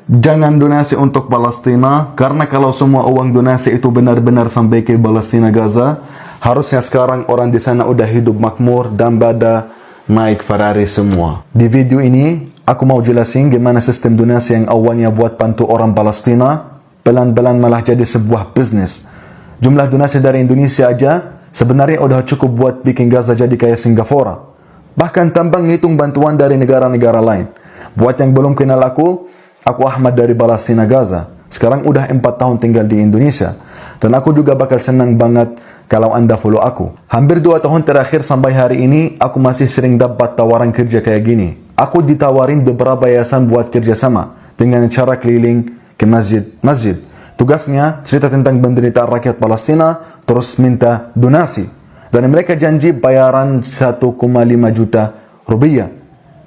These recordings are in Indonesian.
Jangan donasi untuk Palestina, karena kalau semua uang donasi itu benar-benar sampai ke Palestina Gaza, harusnya sekarang orang di sana udah hidup makmur dan pada naik Ferrari semua. Di video ini, aku mau jelasin gimana sistem donasi yang awalnya buat bantu orang Palestina, pelan-pelan malah jadi sebuah bisnis. Jumlah donasi dari Indonesia aja sebenarnya udah cukup buat bikin Gaza jadi kayak Singapura. Bahkan tanpa ngitung bantuan dari negara-negara lain. Buat yang belum kenal aku Ahmad dari Palestina Gaza. Sekarang udah 4 tahun tinggal di Indonesia. Dan aku juga bakal senang banget kalau Anda follow aku. Hampir 2 tahun terakhir sampai hari ini, aku masih sering dapat tawaran kerja kayak gini. Aku ditawarin beberapa yayasan buat kerjasama dengan cara keliling ke masjid-masjid. Tugasnya cerita tentang penderitaan rakyat Palestina, terus minta donasi. Dan mereka janji bayaran 1,5 juta rupiah.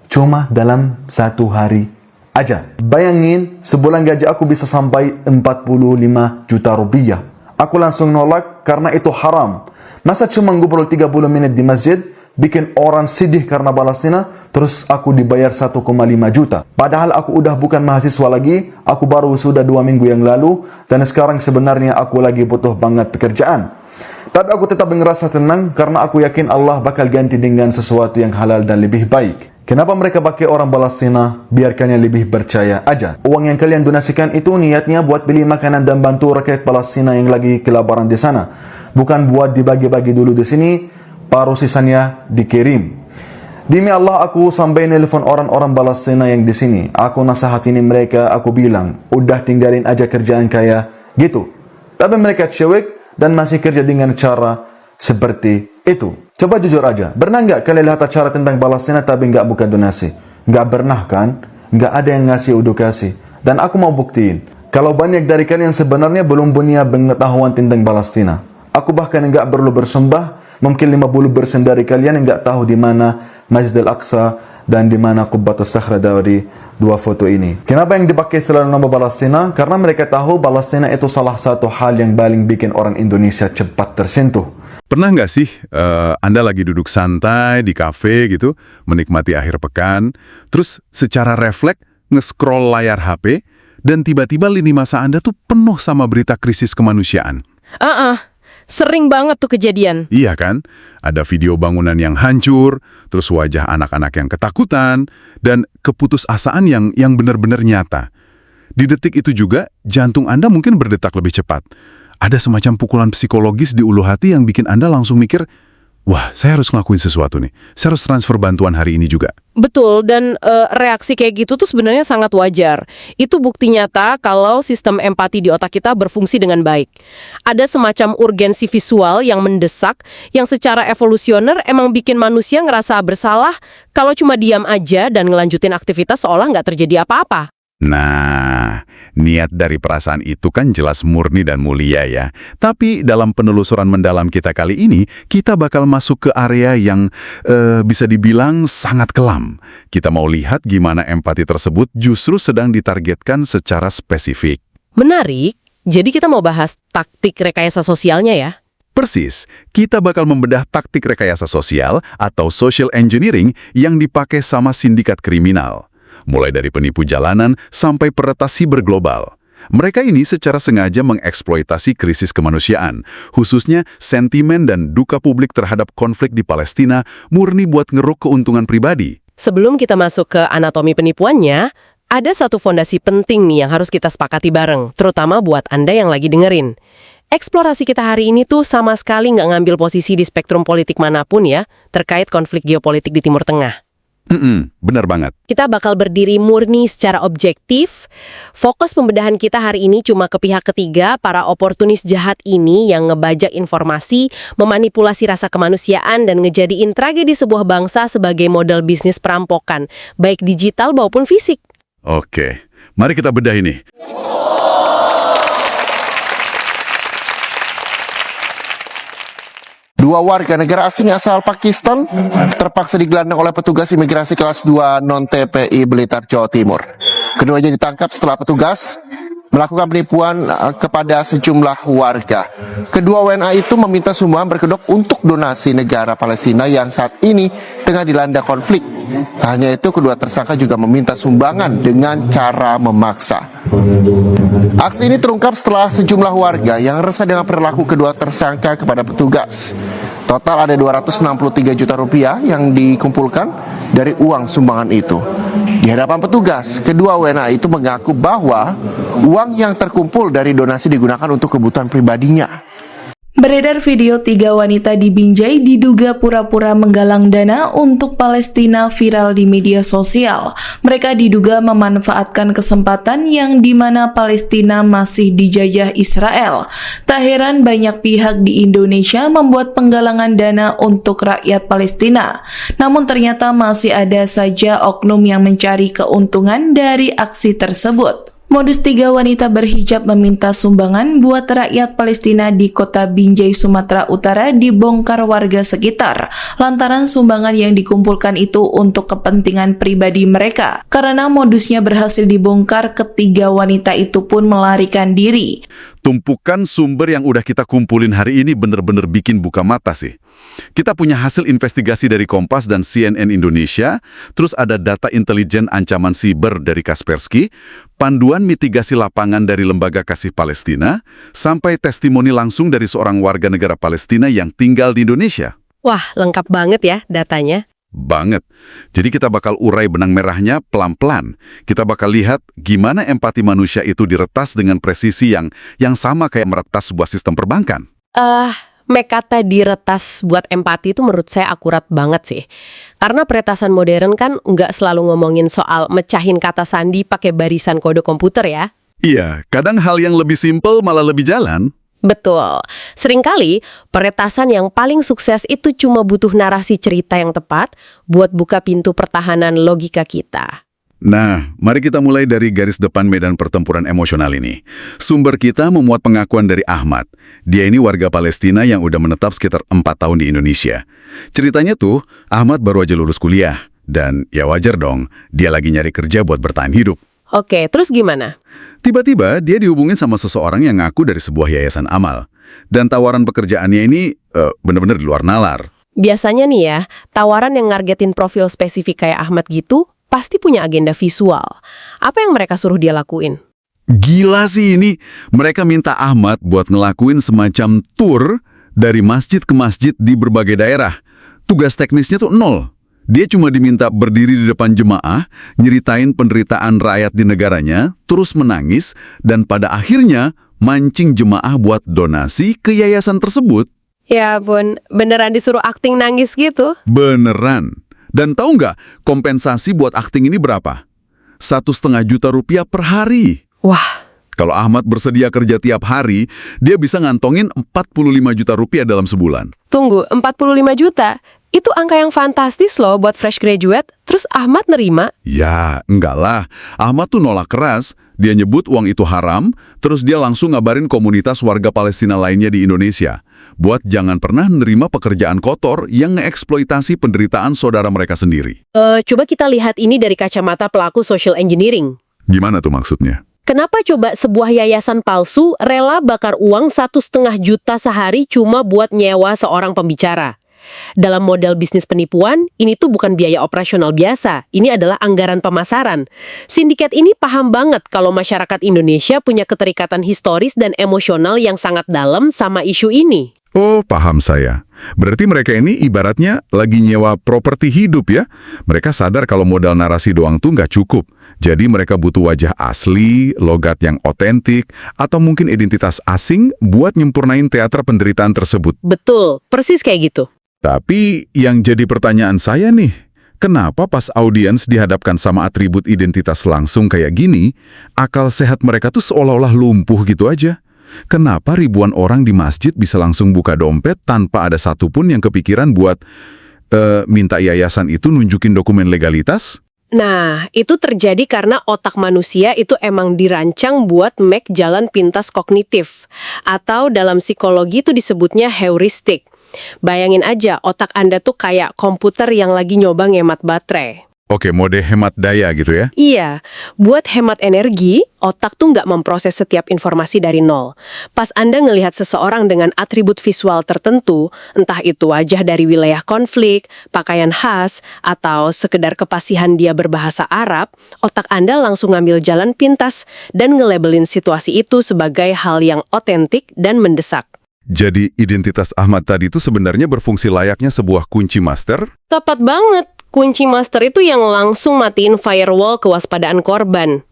Cuma dalam 1 hari aja. Bayangin, sebulan gaji aku bisa sampai 45 juta rupiah. Aku langsung nolak karena itu haram. Masa cuma ngobrol 30 menit di masjid, bikin orang sedih karena Palestina, terus aku dibayar 1,5 juta. Padahal aku udah bukan mahasiswa lagi, aku baru sudah 2 minggu yang lalu, dan sekarang sebenarnya aku lagi butuh banget pekerjaan. Tapi aku tetap ngerasa tenang karena aku yakin Allah bakal ganti dengan sesuatu yang halal dan lebih baik. Kenapa mereka pakai orang Palestina? Biarkannya lebih percaya aja. Uang yang kalian donasikan itu niatnya buat beli makanan dan bantu rakyat Palestina yang lagi kelaparan di sana. Bukan buat dibagi-bagi dulu di sini, baru sisanya dikirim. Demi Allah, aku sampai nelpon orang-orang Palestina yang di sini. Aku nasihatin mereka, aku bilang, udah tinggalin aja kerjaan kayak gitu. Tapi mereka cewek dan masih kerja dengan cara seperti itu. Coba jujur aja, pernah nggak kalian lihat acara tentang Palestina tapi nggak buka donasi? Nggak pernah kan? Nggak ada yang ngasih edukasi. Dan aku mau buktiin, kalau banyak dari kalian sebenarnya belum punya pengetahuan tentang Palestina. Aku bahkan nggak perlu bersembah, mungkin 50% dari kalian nggak tahu di mana Masjid Al-Aqsa dan di mana Qubbatus Sakhra dari 2 foto ini. Kenapa yang dipakai selalu nama Palestina? Karena mereka tahu Palestina itu salah satu hal yang paling bikin orang Indonesia cepat tersentuh. Pernah nggak sih Anda lagi duduk santai di kafe gitu, menikmati akhir pekan, terus secara refleks nge-scroll layar HP, dan tiba-tiba lini masa Anda tuh penuh sama berita krisis kemanusiaan? Sering banget tuh kejadian. Iya kan? Ada video bangunan yang hancur, terus wajah anak-anak yang ketakutan, dan keputusasaan yang benar-benar nyata. Di detik itu juga, jantung Anda mungkin berdetak lebih cepat. Ada semacam pukulan psikologis di ulu hati yang bikin Anda langsung mikir, wah, saya harus ngelakuin sesuatu nih. Saya harus transfer bantuan hari ini juga. Betul, dan reaksi kayak gitu tuh sebenarnya sangat wajar. Itu bukti nyata kalau sistem empati di otak kita berfungsi dengan baik. Ada semacam urgensi visual yang mendesak, yang secara evolusioner emang bikin manusia ngerasa bersalah kalau cuma diam aja dan ngelanjutin aktivitas seolah nggak terjadi apa-apa. Nah, niat dari perasaan itu kan jelas murni dan mulia ya. Tapi dalam penelusuran mendalam kita kali ini, kita bakal masuk ke area yang bisa dibilang sangat kelam. Kita mau lihat gimana empati tersebut justru sedang ditargetkan secara spesifik. Menarik, jadi kita mau bahas taktik rekayasa sosialnya ya? Persis, kita bakal membedah taktik rekayasa sosial atau social engineering yang dipakai sama sindikat kriminal. Mulai dari penipu jalanan sampai peretas siber global. Mereka ini secara sengaja mengeksploitasi krisis kemanusiaan, khususnya sentimen dan duka publik terhadap konflik di Palestina murni buat ngeruk keuntungan pribadi. Sebelum kita masuk ke anatomi penipuannya, ada satu fondasi penting nih yang harus kita sepakati bareng, terutama buat Anda yang lagi dengerin. Eksplorasi kita hari ini tuh sama sekali nggak ngambil posisi di spektrum politik manapun ya, terkait konflik geopolitik di Timur Tengah. Benar banget. Kita bakal berdiri murni secara objektif. Fokus pembedahan kita hari ini cuma ke pihak ketiga, para oportunis jahat ini yang ngebajak informasi, memanipulasi rasa kemanusiaan, dan ngejadiin tragedi sebuah bangsa sebagai model bisnis perampokan, baik digital maupun fisik. Oke, mari kita bedah ini. Dua warga negara asing asal Pakistan terpaksa digelandang oleh petugas imigrasi kelas 2 non-TPI Blitar, Jawa Timur. Keduanya ditangkap setelah petugas melakukan penipuan kepada sejumlah warga. Kedua WNA itu meminta sumbangan berkedok untuk donasi negara Palestina yang saat ini tengah dilanda konflik. Tak hanya itu, kedua tersangka juga meminta sumbangan dengan cara memaksa. Aksi ini terungkap setelah sejumlah warga yang resah dengan perilaku kedua tersangka kepada petugas. Total ada 263 juta rupiah yang dikumpulkan dari uang sumbangan itu. Di hadapan petugas, kedua WNA itu mengaku bahwa uang yang terkumpul dari donasi digunakan untuk kebutuhan pribadinya. Beredar video 3 wanita di Binjai diduga pura-pura menggalang dana untuk Palestina viral di media sosial. Mereka diduga memanfaatkan kesempatan yang dimana Palestina masih dijajah Israel. Tak heran banyak pihak di Indonesia membuat penggalangan dana untuk rakyat Palestina. Namun ternyata masih ada saja oknum yang mencari keuntungan dari aksi tersebut. Modus 3 wanita berhijab meminta sumbangan buat rakyat Palestina di kota Binjai, Sumatera Utara dibongkar warga sekitar. Lantaran sumbangan yang dikumpulkan itu untuk kepentingan pribadi mereka. Karena modusnya berhasil dibongkar, ketiga wanita itu pun melarikan diri. Tumpukan sumber yang udah kita kumpulin hari ini bener-bener bikin buka mata sih. Kita punya hasil investigasi dari Kompas dan CNN Indonesia, terus ada data intelijen ancaman siber dari Kaspersky, panduan mitigasi lapangan dari Lembaga Kasih Palestina, sampai testimoni langsung dari seorang warga negara Palestina yang tinggal di Indonesia. Wah, lengkap banget ya datanya. Banget. Jadi kita bakal urai benang merahnya pelan-pelan. Kita bakal lihat gimana empati manusia itu diretas dengan presisi yang sama kayak meretas sebuah sistem perbankan. Kata diretas buat empati itu menurut saya akurat banget sih. Karena peretasan modern kan nggak selalu ngomongin soal mecahin kata sandi pakai barisan kode komputer ya. Iya, kadang hal yang lebih simpel malah lebih jalan. Betul. Seringkali peretasan yang paling sukses itu cuma butuh narasi cerita yang tepat buat buka pintu pertahanan logika kita. Nah, mari kita mulai dari garis depan medan pertempuran emosional ini. Sumber kita memuat pengakuan dari Ahmad. Dia ini warga Palestina yang udah menetap sekitar 4 tahun di Indonesia. Ceritanya tuh, Ahmad baru aja lulus kuliah. Dan ya wajar dong, dia lagi nyari kerja buat bertahan hidup. Oke, terus gimana? Tiba-tiba dia dihubungin sama seseorang yang ngaku dari sebuah yayasan amal. Dan tawaran pekerjaannya ini bener-bener di luar nalar. Biasanya nih ya, tawaran yang ngargetin profil spesifik kayak Ahmad gitu, pasti punya agenda visual. Apa yang mereka suruh dia lakuin? Gila sih ini. Mereka minta Ahmad buat ngelakuin semacam tour dari masjid ke masjid di berbagai daerah. Tugas teknisnya tuh nol. Dia cuma diminta berdiri di depan jemaah, nyeritain penderitaan rakyat di negaranya, terus menangis, dan pada akhirnya mancing jemaah buat donasi ke yayasan tersebut. Ya ampun, beneran disuruh akting nangis gitu? Beneran. Dan tahu nggak kompensasi buat akting ini berapa? 1,5 juta rupiah per hari. Wah. Kalau Ahmad bersedia kerja tiap hari, dia bisa ngantongin 45 juta rupiah dalam sebulan. Tunggu, 45 juta? Itu angka yang fantastis loh buat fresh graduate. Terus Ahmad nerima? Ya, enggak lah. Ahmad tuh nolak keras. Dia nyebut uang itu haram, terus dia langsung ngabarin komunitas warga Palestina lainnya di Indonesia. Buat jangan pernah nerima pekerjaan kotor yang ngeeksploitasi penderitaan saudara mereka sendiri. Coba kita lihat ini dari kacamata pelaku social engineering. Gimana tuh maksudnya? Kenapa coba sebuah yayasan palsu rela bakar uang 1,5 juta sehari cuma buat nyewa seorang pembicara? Dalam model bisnis penipuan, ini tuh bukan biaya operasional biasa. Ini adalah anggaran pemasaran. Sindikat ini paham banget kalau masyarakat Indonesia punya keterikatan historis dan emosional yang sangat dalam sama isu ini. Oh, paham saya. Berarti mereka ini ibaratnya lagi nyewa properti hidup ya? Mereka sadar kalau modal narasi doang tuh nggak cukup. Jadi mereka butuh wajah asli, logat yang otentik, atau mungkin identitas asing buat nyempurnain teater penderitaan tersebut. Betul, persis kayak gitu. Tapi yang jadi pertanyaan saya nih, kenapa pas audiens dihadapkan sama atribut identitas langsung kayak gini, akal sehat mereka tuh seolah-olah lumpuh gitu aja? Kenapa ribuan orang di masjid bisa langsung buka dompet tanpa ada satupun yang kepikiran buat minta yayasan itu nunjukin dokumen legalitas? Nah, itu terjadi karena otak manusia itu emang dirancang buat make jalan pintas kognitif. Atau dalam psikologi itu disebutnya heuristik. Bayangin aja, otak Anda tuh kayak komputer yang lagi nyoba ngemat baterai. Oke, mode hemat daya gitu ya. Iya, buat hemat energi, otak tuh nggak memproses setiap informasi dari nol. Pas Anda ngelihat seseorang dengan atribut visual tertentu, entah itu wajah dari wilayah konflik, pakaian khas, atau sekedar kepasihan dia berbahasa Arab, otak Anda langsung ngambil jalan pintas dan nge-labelin situasi itu sebagai hal yang otentik dan mendesak. Jadi identitas Ahmad tadi itu sebenarnya berfungsi layaknya sebuah kunci master? Tepat banget. Kunci master itu yang langsung matiin firewall kewaspadaan korban.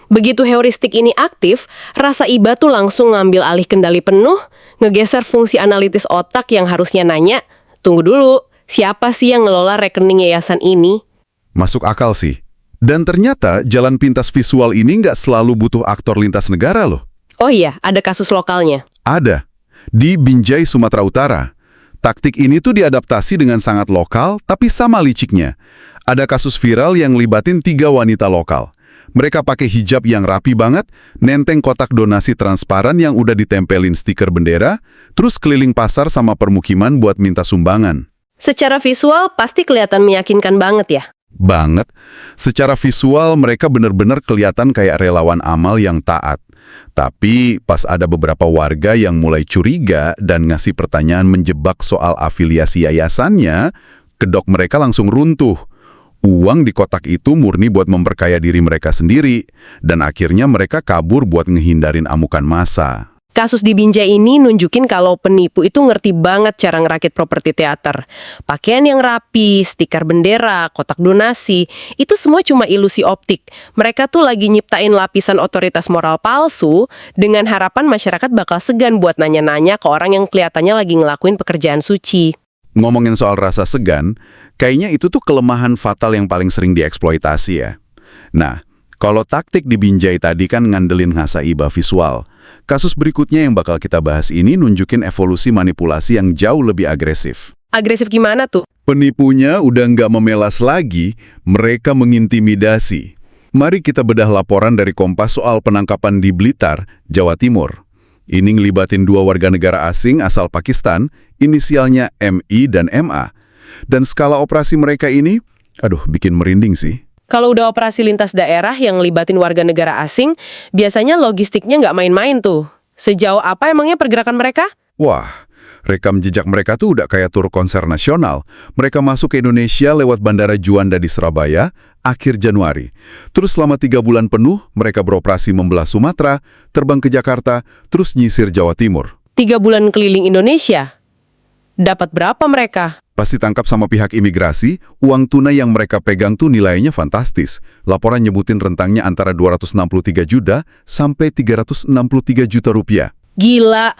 Begitu heuristik ini aktif, rasa iba tuh langsung ngambil alih kendali penuh, ngegeser fungsi analitis otak yang harusnya nanya, tunggu dulu, siapa sih yang ngelola rekening yayasan ini? Masuk akal sih. Dan ternyata jalan pintas visual ini nggak selalu butuh aktor lintas negara loh. Oh iya, ada kasus lokalnya. Ada. Di Binjai, Sumatera Utara. Taktik ini tuh diadaptasi dengan sangat lokal, tapi sama liciknya. Ada kasus viral yang libatin 3 wanita lokal. Mereka pakai hijab yang rapi banget, nenteng kotak donasi transparan yang udah ditempelin stiker bendera, terus keliling pasar sama permukiman buat minta sumbangan. Secara visual pasti kelihatan meyakinkan banget ya. Banget. Secara visual mereka benar-benar kelihatan kayak relawan amal yang taat. Tapi pas ada beberapa warga yang mulai curiga dan ngasih pertanyaan menjebak soal afiliasi yayasannya, kedok mereka langsung runtuh. Uang di kotak itu murni buat memperkaya diri mereka sendiri, dan akhirnya mereka kabur buat ngehindarin amukan massa. Kasus di Binjai ini nunjukin kalau penipu itu ngerti banget cara ngerakit properti teater. Pakaian yang rapi, stiker bendera, kotak donasi, itu semua cuma ilusi optik. Mereka tuh lagi nyiptain lapisan otoritas moral palsu dengan harapan masyarakat bakal segan buat nanya-nanya ke orang yang kelihatannya lagi ngelakuin pekerjaan suci. Ngomongin soal rasa segan, kayaknya itu tuh kelemahan fatal yang paling sering dieksploitasi ya. Nah, kalau taktik di Binjai tadi kan ngandelin ngasa iba visual. Kasus berikutnya yang bakal kita bahas ini nunjukin evolusi manipulasi yang jauh lebih agresif. Agresif gimana tuh? Penipunya udah nggak memelas lagi, mereka mengintimidasi. Mari kita bedah laporan dari Kompas soal penangkapan di Blitar, Jawa Timur. Ini ngelibatin 2 warga negara asing asal Pakistan, inisialnya MI dan MA. Dan skala operasi mereka ini, bikin merinding sih. Kalau udah operasi lintas daerah yang ngelibatin warga negara asing, biasanya logistiknya nggak main-main tuh. Sejauh apa emangnya pergerakan mereka? Wah, rekam jejak mereka tuh udah kayak tur konser nasional. Mereka masuk ke Indonesia lewat Bandara Juanda di Surabaya, akhir Januari. Terus selama 3 bulan penuh, mereka beroperasi membelah Sumatera, terbang ke Jakarta, terus nyisir Jawa Timur. 3 bulan keliling Indonesia? Dapat berapa mereka? Pas ditangkap sama pihak imigrasi, uang tunai yang mereka pegang tuh nilainya fantastis. Laporan nyebutin rentangnya antara 263 juta sampai 363 juta rupiah. Gila,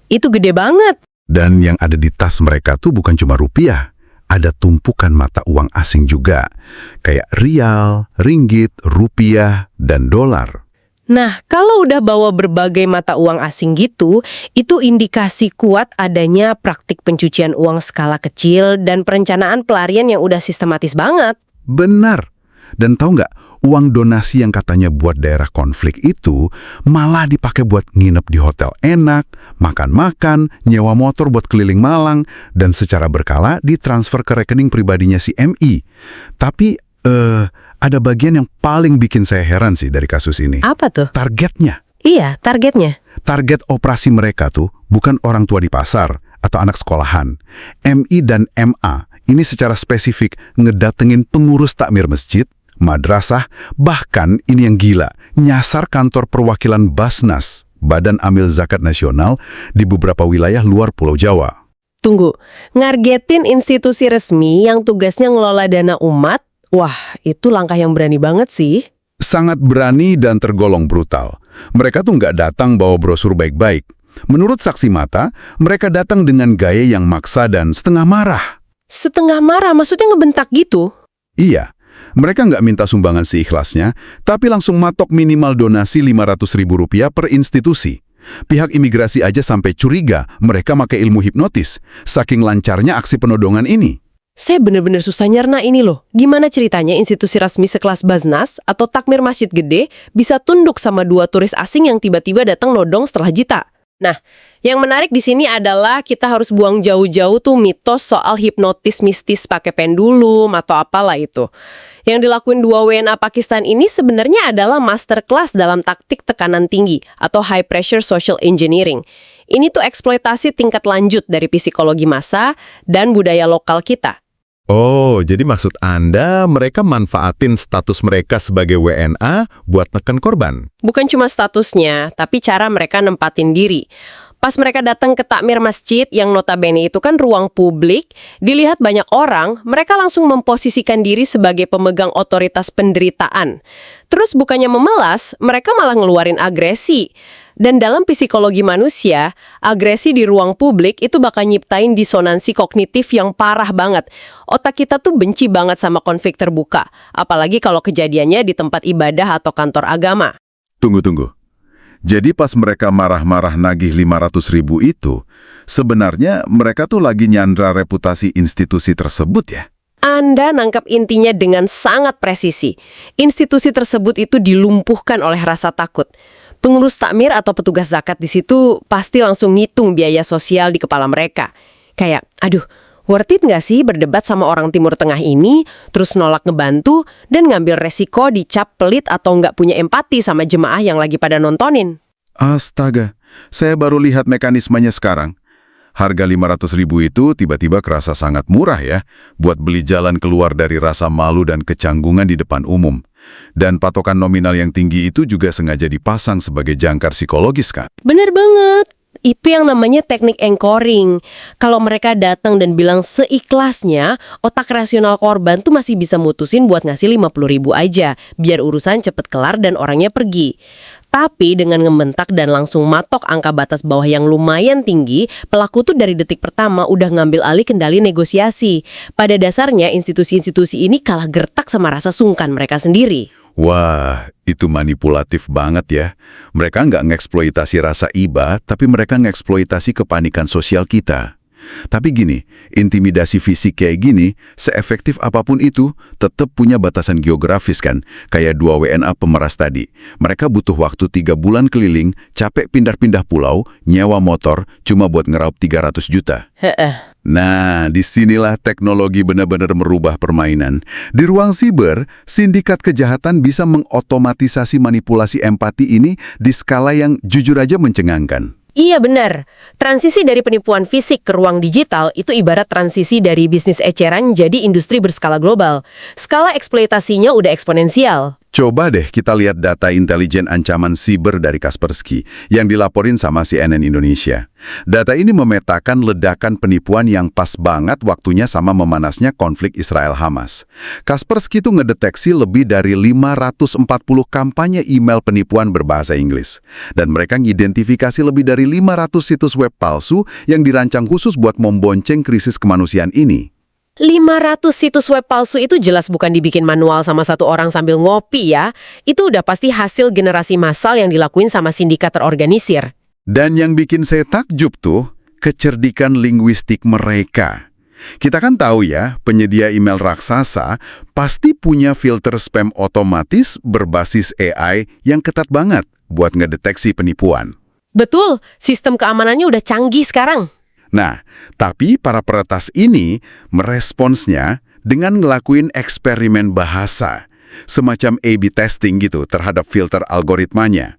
itu gede banget. Dan yang ada di tas mereka tuh bukan cuma rupiah. Ada tumpukan mata uang asing juga. Kayak rial, ringgit, rupiah, dan dolar. Nah, kalau udah bawa berbagai mata uang asing gitu, itu indikasi kuat adanya praktik pencucian uang skala kecil dan perencanaan pelarian yang udah sistematis banget. Benar. Dan tahu nggak, uang donasi yang katanya buat daerah konflik itu malah dipakai buat nginep di hotel enak, makan-makan, nyewa motor buat keliling Malang, dan secara berkala ditransfer ke rekening pribadinya si MI. Tapi, ada bagian yang paling bikin saya heran sih dari kasus ini. Apa tuh? Targetnya. Iya, targetnya. Target operasi mereka tuh bukan orang tua di pasar atau anak sekolahan. MI dan MA ini secara spesifik ngedatengin pengurus takmir masjid, madrasah, bahkan ini yang gila, nyasar kantor perwakilan Basnas, Badan Amil Zakat Nasional di beberapa wilayah luar Pulau Jawa. Tunggu, ngargetin institusi resmi yang tugasnya ngelola dana umat. Wah, itu langkah yang berani banget sih. Sangat berani dan tergolong brutal. Mereka tuh nggak datang bawa brosur baik-baik. Menurut saksi mata, mereka datang dengan gaya yang maksa dan setengah marah. Setengah marah? Maksudnya ngebentak gitu? Iya, mereka nggak minta sumbangan seikhlasnya, tapi langsung matok minimal donasi Rp500.000 per institusi. Pihak imigrasi aja sampai curiga mereka pakai ilmu hipnotis, saking lancarnya aksi penodongan ini. Saya bener-bener susah nyerna ini loh. Gimana ceritanya institusi resmi sekelas Basnas atau takmir masjid gede bisa tunduk sama 2 turis asing yang tiba-tiba datang nodong setelah jita? Nah, yang menarik di sini adalah kita harus buang jauh-jauh tuh mitos soal hipnotis mistis pakai pendulum atau apalah itu. Yang dilakuin 2 WNA Pakistan ini sebenarnya adalah masterclass dalam taktik tekanan tinggi atau high pressure social engineering. Ini tuh eksploitasi tingkat lanjut dari psikologi massa dan budaya lokal kita. Oh, jadi maksud Anda mereka manfaatin status mereka sebagai WNA buat neken korban? Bukan cuma statusnya, tapi cara mereka nempatin diri. Pas mereka datang ke takmir masjid yang notabene itu kan ruang publik, dilihat banyak orang, mereka langsung memposisikan diri sebagai pemegang otoritas penderitaan. Terus bukannya memelas, mereka malah ngeluarin agresi. Dan dalam psikologi manusia, agresi di ruang publik itu bakal nyiptain disonansi kognitif yang parah banget. Otak kita tuh benci banget sama konflik terbuka, apalagi kalau kejadiannya di tempat ibadah atau kantor agama. Tunggu. Jadi pas mereka marah-marah nagih 500.000 itu, sebenarnya mereka tuh lagi nyandra reputasi institusi tersebut ya? Anda nangkap intinya dengan sangat presisi. Institusi tersebut itu dilumpuhkan oleh rasa takut. Pengurus takmir atau petugas zakat di situ pasti langsung ngitung biaya sosial di kepala mereka. Kayak, aduh, worth it nggak sih berdebat sama orang Timur Tengah ini, terus nolak ngebantu, dan ngambil resiko dicap pelit atau nggak punya empati sama jemaah yang lagi pada nontonin? Astaga, saya baru lihat mekanismenya sekarang. Harga 500.000 itu tiba-tiba kerasa sangat murah ya, buat beli jalan keluar dari rasa malu dan kecanggungan di depan umum. Dan patokan nominal yang tinggi itu juga sengaja dipasang sebagai jangkar psikologis kan? Bener banget. Itu yang namanya teknik anchoring. Kalau mereka datang dan bilang seikhlasnya, otak rasional korban tuh masih bisa mutusin buat ngasih 50.000 aja, biar urusan cepet kelar dan orangnya pergi. Tapi dengan ngebentak dan langsung matok angka batas bawah yang lumayan tinggi, pelaku tuh dari detik pertama udah ngambil alih kendali negosiasi. Pada dasarnya institusi-institusi ini kalah gertak sama rasa sungkan mereka sendiri. Wah, itu manipulatif banget ya. Mereka nggak ngeksploitasi rasa iba, tapi mereka ngeksploitasi kepanikan sosial kita. Tapi gini, intimidasi fisik kayak gini, seefektif apapun itu, tetap punya batasan geografis kan. Kayak 2 WNA pemeras tadi. Mereka butuh waktu 3 bulan keliling, capek pindah-pindah pulau, nyewa motor, cuma buat ngeraup 300 juta. Nah, disinilah teknologi benar-benar merubah permainan. Di ruang siber, sindikat kejahatan bisa mengotomatisasi manipulasi empati ini di skala yang jujur aja mencengangkan. Iya benar. Transisi dari penipuan fisik ke ruang digital itu ibarat transisi dari bisnis eceran jadi industri berskala global. Skala eksploitasinya udah eksponensial. Coba deh kita lihat data intelijen ancaman siber dari Kaspersky yang dilaporin sama CNN Indonesia. Data ini memetakan ledakan penipuan yang pas banget waktunya sama memanasnya konflik Israel-Hamas. Kaspersky itu ngedeteksi lebih dari 540 kampanye email penipuan berbahasa Inggris. Dan mereka ngidentifikasi lebih dari 500 situs web palsu yang dirancang khusus buat membonceng krisis kemanusiaan ini. 500 situs web palsu itu jelas bukan dibikin manual sama satu orang sambil ngopi ya. Itu udah pasti hasil generasi massal yang dilakuin sama sindikat terorganisir. Dan yang bikin saya takjub tuh, kecerdikan linguistik mereka. Kita kan tahu ya, penyedia email raksasa pasti punya filter spam otomatis berbasis AI yang ketat banget buat ngedeteksi penipuan. Betul, sistem keamanannya udah canggih sekarang. Nah, tapi para peretas ini meresponsnya dengan ngelakuin eksperimen bahasa, semacam A/B testing gitu terhadap filter algoritmanya.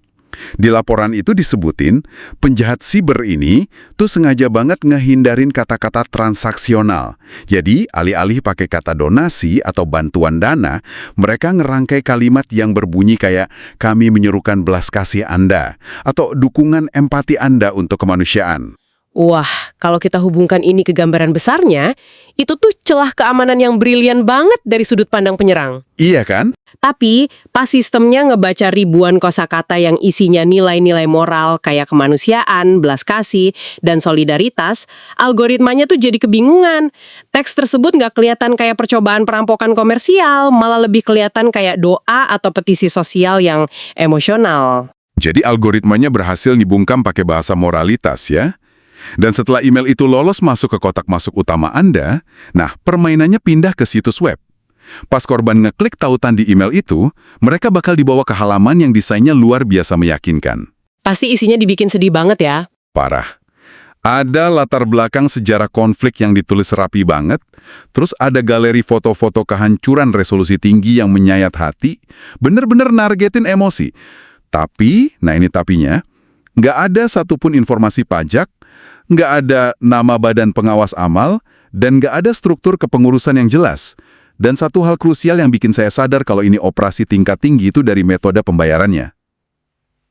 Di laporan itu disebutin, penjahat siber ini tuh sengaja banget ngehindarin kata-kata transaksional. Jadi, alih-alih pakai kata donasi atau bantuan dana, mereka ngerangkai kalimat yang berbunyi kayak, kami menyerukan belas kasih Anda, atau dukungan empati Anda untuk kemanusiaan. Wah, kalau kita hubungkan ini ke gambaran besarnya, itu tuh celah keamanan yang brilian banget dari sudut pandang penyerang. Iya kan? Tapi, pas sistemnya ngebaca ribuan kosakata yang isinya nilai-nilai moral kayak kemanusiaan, belas kasih, dan solidaritas, algoritmanya tuh jadi kebingungan. Teks tersebut nggak kelihatan kayak percobaan perampokan komersial, malah lebih kelihatan kayak doa atau petisi sosial yang emosional. Jadi algoritmanya berhasil dibungkam pakai bahasa moralitas ya. Dan setelah email itu lolos masuk ke kotak masuk utama Anda, nah permainannya pindah ke situs web. Pas korban ngeklik tautan di email itu, mereka bakal dibawa ke halaman yang desainnya luar biasa meyakinkan. Pasti isinya dibikin sedih banget ya. parah. Ada latar belakang sejarah konflik yang ditulis rapi banget, terus ada galeri foto-foto kehancuran resolusi tinggi yang menyayat hati, bener-bener nargetin emosi. Tapi, nah ini tapinya, nggak ada satupun informasi pajak, nggak ada nama badan pengawas amal, dan nggak ada struktur kepengurusan yang jelas. Dan satu hal krusial yang bikin saya sadar kalau ini operasi tingkat tinggi itu dari metode pembayarannya.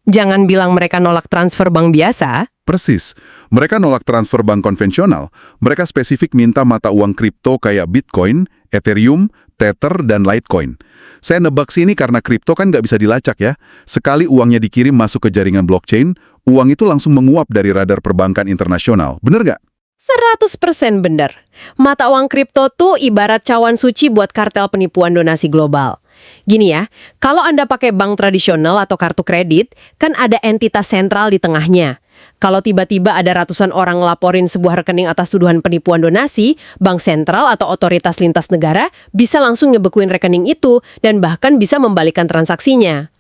Jangan bilang mereka nolak transfer bank biasa. Persis. Mereka nolak transfer bank konvensional. Mereka spesifik minta mata uang kripto kayak Bitcoin, Ethereum, Tether, dan Litecoin. Saya nebak sini karena kripto kan nggak bisa dilacak ya. Sekali uangnya dikirim masuk ke jaringan blockchain, uang itu langsung menguap dari radar perbankan internasional. Bener nggak? 100% bener. Mata uang kripto tuh ibarat cawan suci buat kartel penipuan donasi global. Gini ya, kalau Anda pakai bank tradisional atau kartu kredit, kan ada entitas sentral di tengahnya. Kalau tiba-tiba ada ratusan orang ngelaporin sebuah rekening atas tuduhan penipuan donasi, bank sentral atau otoritas lintas negara bisa langsung ngebekuin rekening itu dan bahkan bisa membalikkan transaksinya.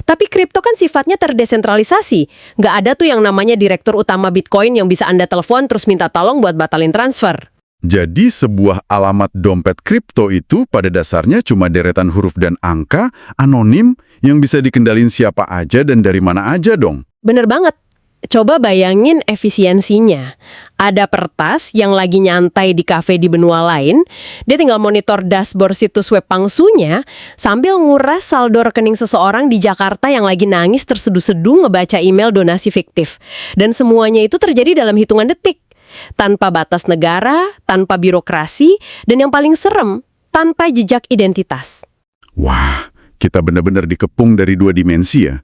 Tapi kripto kan sifatnya terdesentralisasi. Nggak ada tuh yang namanya direktur utama Bitcoin yang bisa Anda telepon terus minta tolong buat batalin transfer. Jadi sebuah alamat dompet kripto itu pada dasarnya cuma deretan huruf dan angka, anonim, yang bisa dikendalin siapa aja dan dari mana aja dong. Bener banget. Coba bayangin efisiensinya. Ada pertas yang lagi nyantai di kafe di benua lain, dia tinggal monitor dashboard situs web pangsunya sambil nguras saldo rekening seseorang di Jakarta yang lagi nangis terseduh-seduh ngebaca email donasi fiktif. Dan semuanya itu terjadi dalam hitungan detik. Tanpa batas negara, tanpa birokrasi, dan yang paling serem, tanpa jejak identitas. Wah, kita benar-benar dikepung dari dua dimensi ya.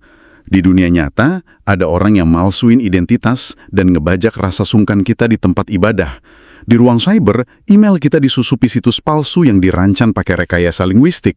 Di dunia nyata, ada orang yang malsuin identitas dan ngebajak rasa sungkan kita di tempat ibadah. Di ruang cyber, email kita disusupi situs palsu yang dirancang pakai rekayasa linguistik.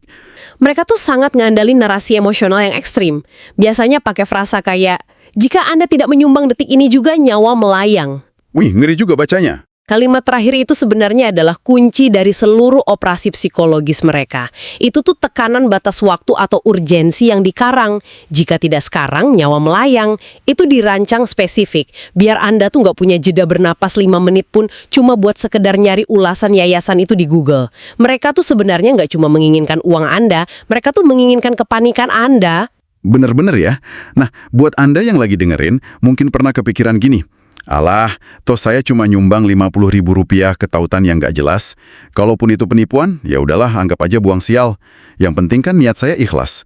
Mereka tuh sangat ngandalin narasi emosional yang ekstrim. Biasanya pakai frasa kayak, jika Anda tidak menyumbang detik ini juga nyawa melayang. Wih, ngeri juga bacanya. Kalimat terakhir itu sebenarnya adalah kunci dari seluruh operasi psikologis mereka. Itu tuh tekanan batas waktu atau urgensi yang dikarang. Jika tidak sekarang, nyawa melayang. Itu dirancang spesifik. Biar Anda tuh nggak punya jeda bernapas 5 menit pun cuma buat sekedar nyari ulasan yayasan itu di Google. Mereka tuh sebenarnya nggak cuma menginginkan uang Anda, mereka tuh menginginkan kepanikan Anda. Bener-bener ya. Nah, buat Anda yang lagi dengerin, mungkin pernah kepikiran gini. Alah, toh saya cuma nyumbang Rp50.000 ke tautan yang nggak jelas. Kalaupun itu penipuan, ya udahlah, anggap aja buang sial. Yang penting kan niat saya ikhlas.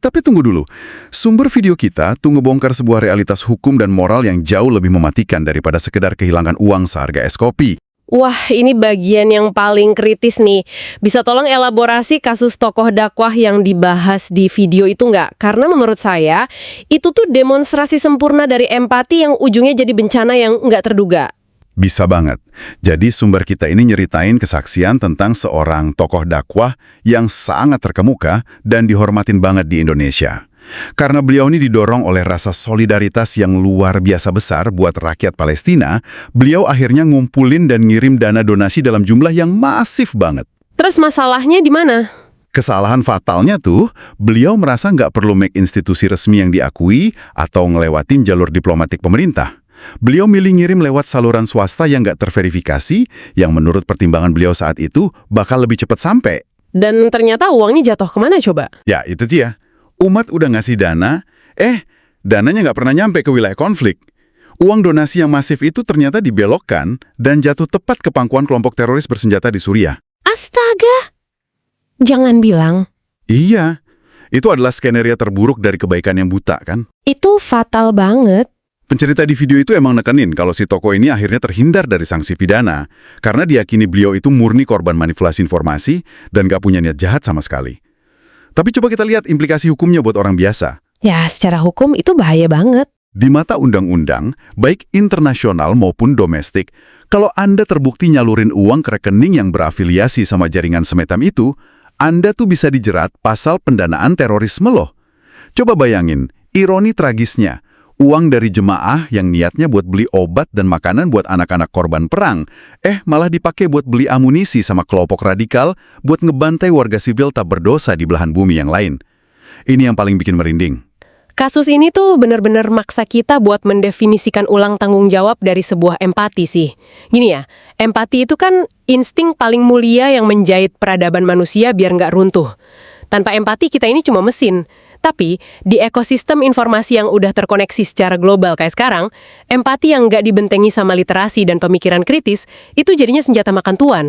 Tapi tunggu dulu. Sumber video kita tuh ngebongkar sebuah realitas hukum dan moral yang jauh lebih mematikan daripada sekedar kehilangan uang seharga es kopi. Wah, ini bagian yang paling kritis nih. Bisa tolong elaborasi kasus tokoh dakwah yang dibahas di video itu nggak? Karena menurut saya, itu tuh demonstrasi sempurna dari empati yang ujungnya jadi bencana yang nggak terduga. Bisa banget. Jadi sumber kita ini nyeritain kesaksian tentang seorang tokoh dakwah yang sangat terkemuka dan dihormatin banget di Indonesia. Karena beliau ini didorong oleh rasa solidaritas yang luar biasa besar buat rakyat Palestina, beliau akhirnya ngumpulin dan ngirim dana donasi dalam jumlah yang masif banget. Terus masalahnya di mana? Kesalahan fatalnya tuh, beliau merasa nggak perlu make institusi resmi yang diakui atau ngelewatin jalur diplomatik pemerintah. Beliau milih ngirim lewat saluran swasta yang nggak terverifikasi, yang menurut pertimbangan beliau saat itu bakal lebih cepat sampai. Dan ternyata uangnya jatuh kemana coba? Ya, itu dia. Umat udah ngasih dana, dananya nggak pernah nyampe ke wilayah konflik. Uang donasi yang masif itu ternyata dibelokkan dan jatuh tepat ke pangkuan kelompok teroris bersenjata di Suriah. Astaga! Jangan bilang. Iya, itu adalah skenario terburuk dari kebaikan yang buta kan? Itu fatal banget. Pencerita di video itu emang nekenin kalau si tokoh ini akhirnya terhindar dari sanksi pidana karena diyakini beliau itu murni korban manipulasi informasi dan gak punya niat jahat sama sekali. Tapi coba kita lihat implikasi hukumnya buat orang biasa. Ya, secara hukum itu bahaya banget. Di mata undang-undang, baik internasional maupun domestik, kalau Anda terbukti nyalurin uang ke rekening yang berafiliasi sama jaringan semacam itu, Anda tuh bisa dijerat pasal pendanaan terorisme loh. Coba bayangin, ironi tragisnya, uang dari jemaah yang niatnya buat beli obat dan makanan buat anak-anak korban perang, malah dipakai buat beli amunisi sama kelompok radikal buat ngebantai warga sipil tak berdosa di belahan bumi yang lain. Ini yang paling bikin merinding. Kasus ini tuh benar-benar maksa kita buat mendefinisikan ulang tanggung jawab dari sebuah empati sih. Gini ya, empati itu kan insting paling mulia yang menjahit peradaban manusia biar nggak runtuh. Tanpa empati kita ini cuma mesin. Tapi, di ekosistem informasi yang udah terkoneksi secara global kayak sekarang, empati yang nggak dibentengi sama literasi dan pemikiran kritis, itu jadinya senjata makan tuan.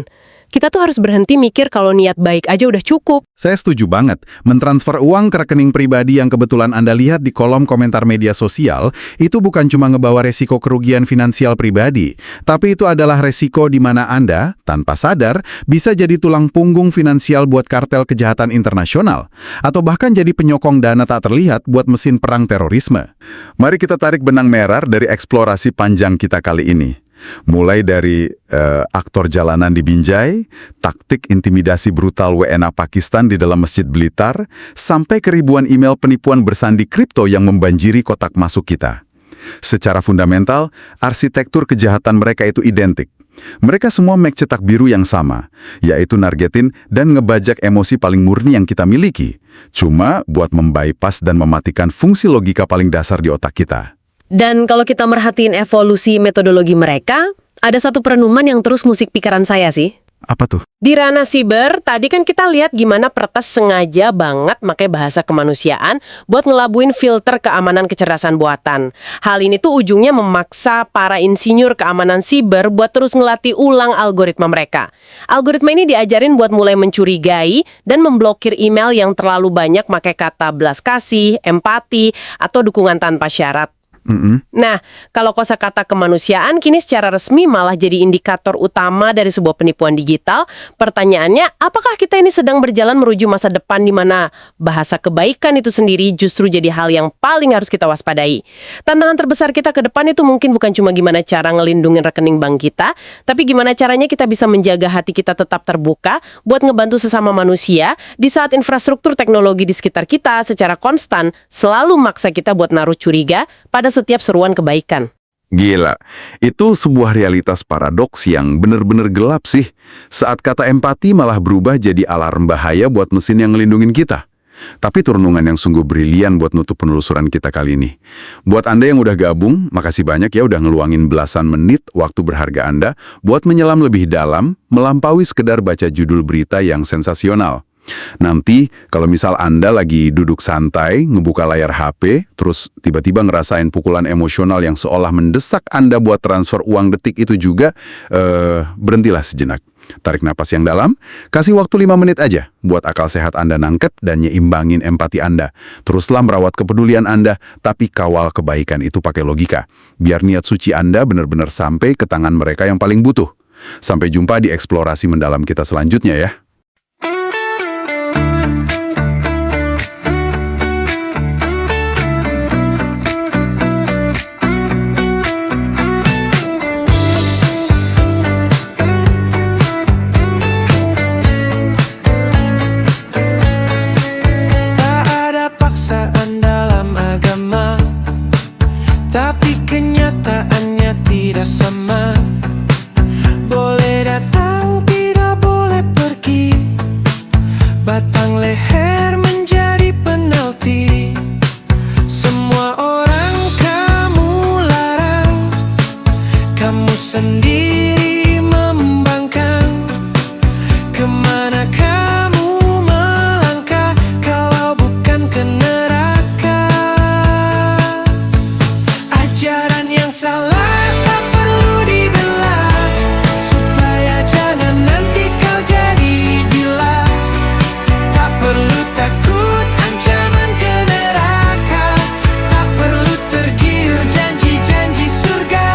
Kita tuh harus berhenti mikir kalau niat baik aja udah cukup. Saya setuju banget. Mentransfer uang ke rekening pribadi yang kebetulan Anda lihat di kolom komentar media sosial, itu bukan cuma ngebawa resiko kerugian finansial pribadi, tapi itu adalah resiko di mana Anda, tanpa sadar, bisa jadi tulang punggung finansial buat kartel kejahatan internasional, atau bahkan jadi penyokong dana tak terlihat buat mesin perang terorisme. Mari kita tarik benang merah dari eksplorasi panjang kita kali ini. Mulai dari aktor jalanan di Binjai, taktik intimidasi brutal WNA Pakistan di dalam Masjid Blitar, sampai ke ribuan email penipuan bersandi kripto yang membanjiri kotak masuk kita. Secara fundamental, arsitektur kejahatan mereka itu identik. Mereka semua make cetak biru yang sama, yaitu nargetin dan ngebajak emosi paling murni yang kita miliki, cuma buat membypass dan mematikan fungsi logika paling dasar di otak kita. Dan kalau kita merhatiin evolusi metodologi mereka, ada satu perenungan yang terus musik pikiran saya sih. Apa tuh? Di ranah siber, tadi kan kita lihat gimana peretas sengaja banget pakai bahasa kemanusiaan buat ngelabuin filter keamanan kecerdasan buatan. Hal ini tuh ujungnya memaksa para insinyur keamanan siber buat terus ngelatih ulang algoritma mereka. Algoritma ini diajarin buat mulai mencurigai dan memblokir email yang terlalu banyak pakai kata belas kasih, empati, atau dukungan tanpa syarat. Nah, kalau kosakata kemanusiaan kini secara resmi malah jadi indikator utama dari sebuah penipuan digital, pertanyaannya, apakah kita ini sedang berjalan menuju masa depan di mana bahasa kebaikan itu sendiri justru jadi hal yang paling harus kita waspadai? Tantangan terbesar kita ke depan itu mungkin bukan cuma gimana cara ngelindungin rekening bank kita, tapi gimana caranya kita bisa menjaga hati kita tetap terbuka buat ngebantu sesama manusia di saat infrastruktur teknologi di sekitar kita secara konstan selalu maksa kita buat naruh curiga pada setiap seruan kebaikan. Gila, itu sebuah realitas paradoks yang bener-bener gelap sih. Saat kata empati malah berubah jadi alarm bahaya buat mesin yang ngelindungin kita. Tapi renungan yang sungguh brilian buat nutup penelusuran kita kali ini. Buat Anda yang udah gabung, makasih banyak ya udah ngeluangin belasan menit waktu berharga Anda buat menyelam lebih dalam, melampaui sekedar baca judul berita yang sensasional. Nanti, kalau misal Anda lagi duduk santai, ngebuka layar HP, terus tiba-tiba ngerasain pukulan emosional yang seolah mendesak Anda buat transfer uang detik itu juga, berhentilah sejenak. Tarik napas yang dalam, kasih waktu 5 menit aja buat akal sehat Anda nangkep dan nyeimbangin empati Anda. Teruslah merawat kepedulian Anda, tapi kawal kebaikan itu pakai logika. Biar niat suci Anda benar-benar sampai ke tangan mereka yang paling butuh. Sampai jumpa di eksplorasi mendalam kita selanjutnya ya. Tapi kenyataannya tidak sama. Boleh datang, tidak boleh pergi. Batang leher menjadi penalti. Semua orang kamu larang, kamu sendiri membangkang. Kemana kamu melangkah kalau bukan ke neraka? Ajaran yang salah tak perlu dibela, supaya jangan nanti kau jadi gila. Tak perlu takut ancaman ke neraka, tak perlu tergiur janji-janji surga.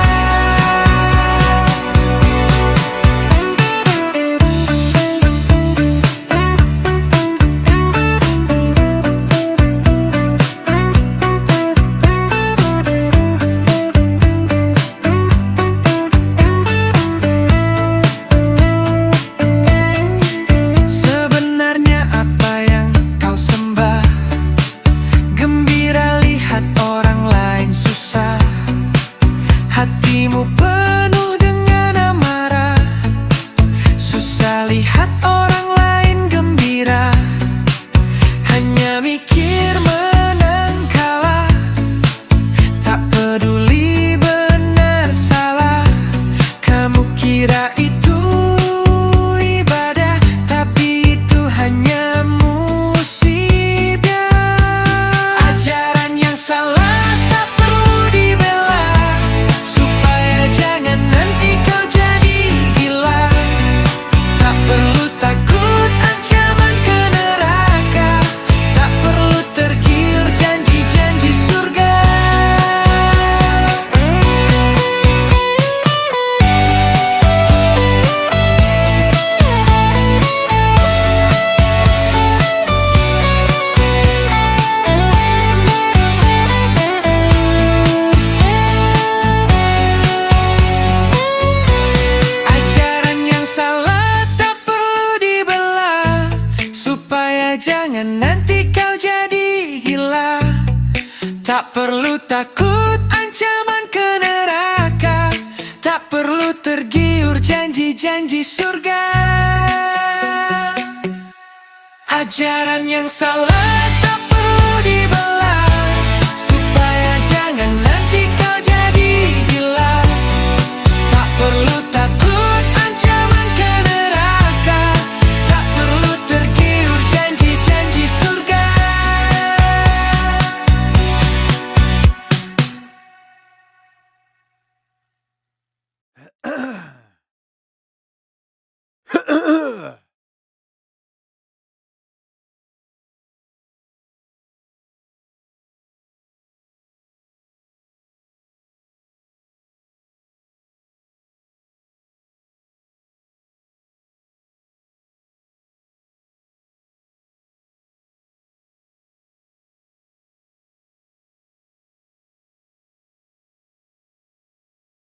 Tak perlu takut ancaman ke neraka, tak perlu tergiur janji-janji surga. Ajaran yang salah tak